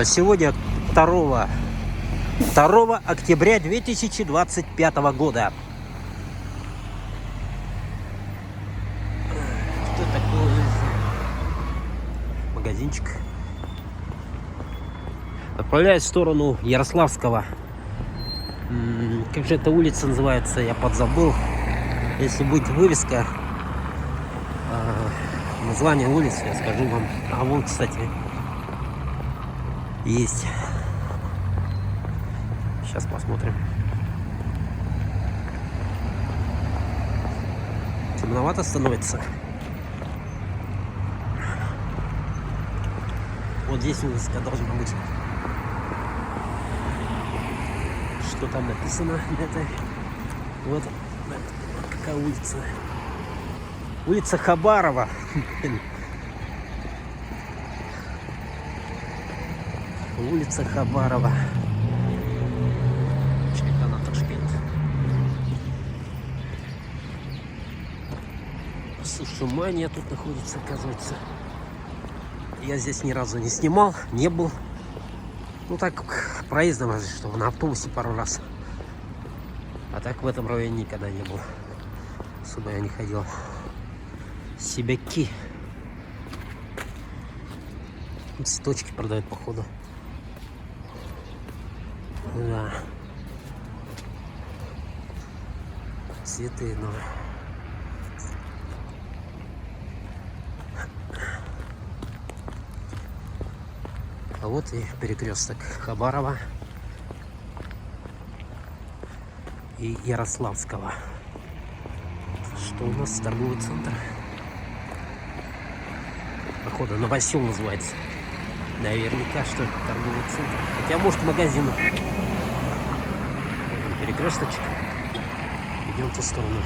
Сегодня 2 октября 2025 года. Что такое? Магазинчик. Отправляюсь в сторону Ярославского. Как же эта улица называется, я подзабыл. Если будет вывеска, название улицы, я скажу вам. А вон, кстати, есть. Сейчас посмотрим. Темновато становится. Вот здесь вывеска должна быть. Что там написано на этой? Вот какая улица. Улица Хабарова. Улица Хабарова. Чайхана, Ташкент. Сушумания тут находится, оказывается. Я здесь ни разу не снимал, не был. Ну так, проездом разве что, на автобусе пару раз. А так в этом районе никогда не был. Сюда я не ходил. Сибяки. Цветочки продают, походу. Да. Цветы, ну. А вот и перекресток Хабарова и Ярославского. Что у нас? Торговый центр. Походу, Новосел называется. Наверняка, что это торговый центр. Хотя, может, магазин. Перекресточек. Идем в ту сторону.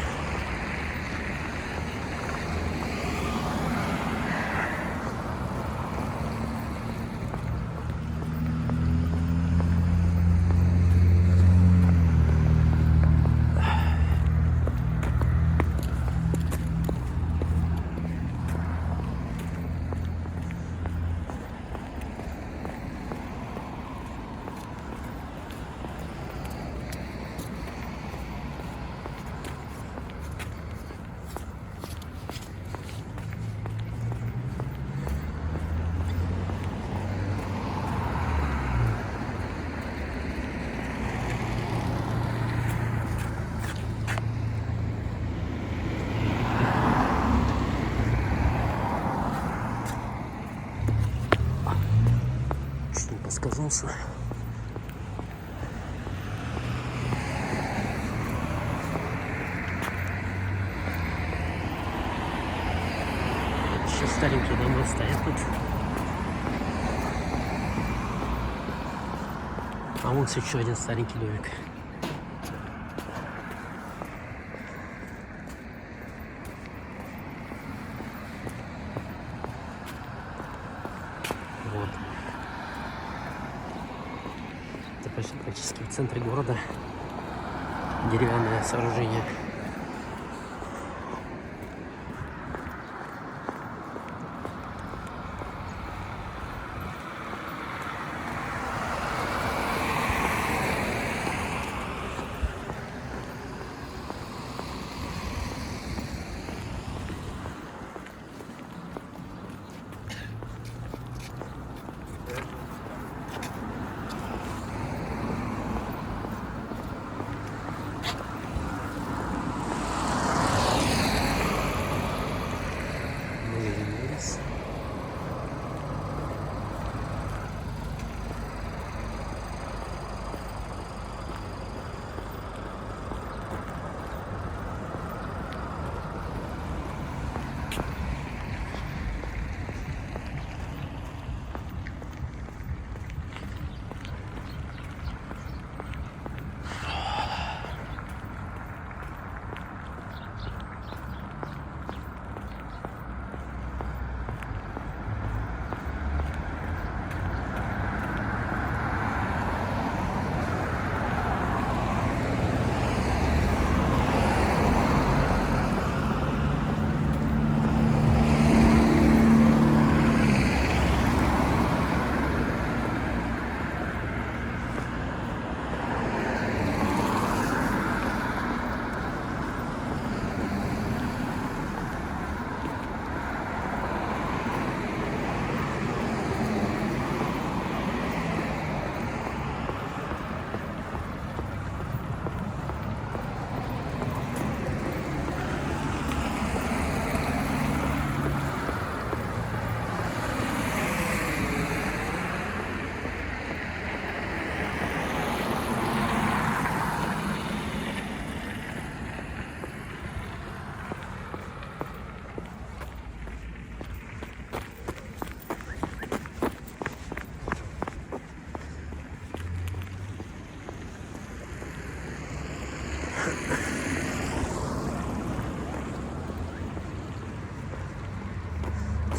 Чуть не подсказался. Еще старенькие дома стоят тут. А вон еще один старенький домик. Вот. Это практически в центре города. Деревянное сооружение.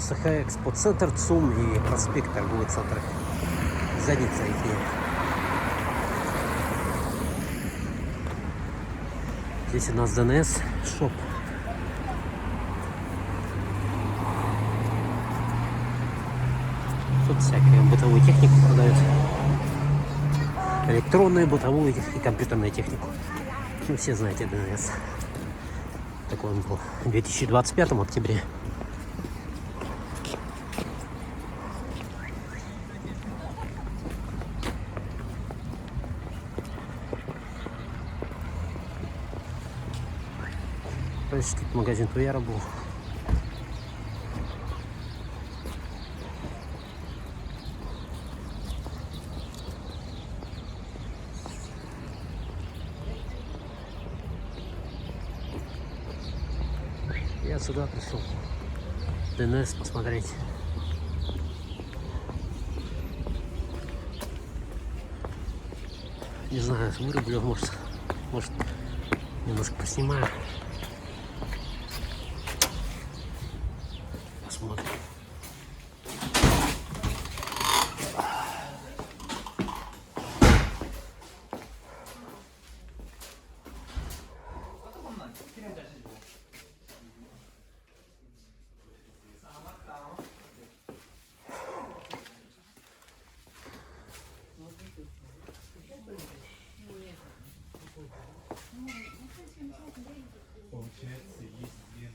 СХ-Экспо центр ЦУМ и проспект торговый центр. Задница их. Здесь у нас ДНС шоп. Тут всякую бытовую технику продают. Электронную, бытовую и компьютерную технику. Ну, все знаете ДНС. Такой он был в 2025 октябре. Раньше тут магазин Туяра был. Я сюда пришел ДНС посмотреть. Не знаю, вырублю, может немножко поснимаю. Посмотрим. Получается, есть две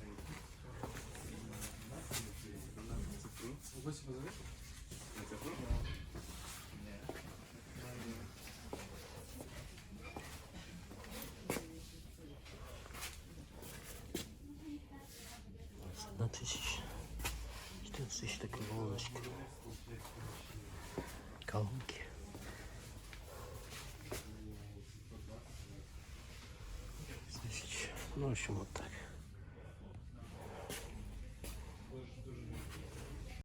На 1000. 14 тысяч такая волночка. Колонки. Ну, в общем, вот так.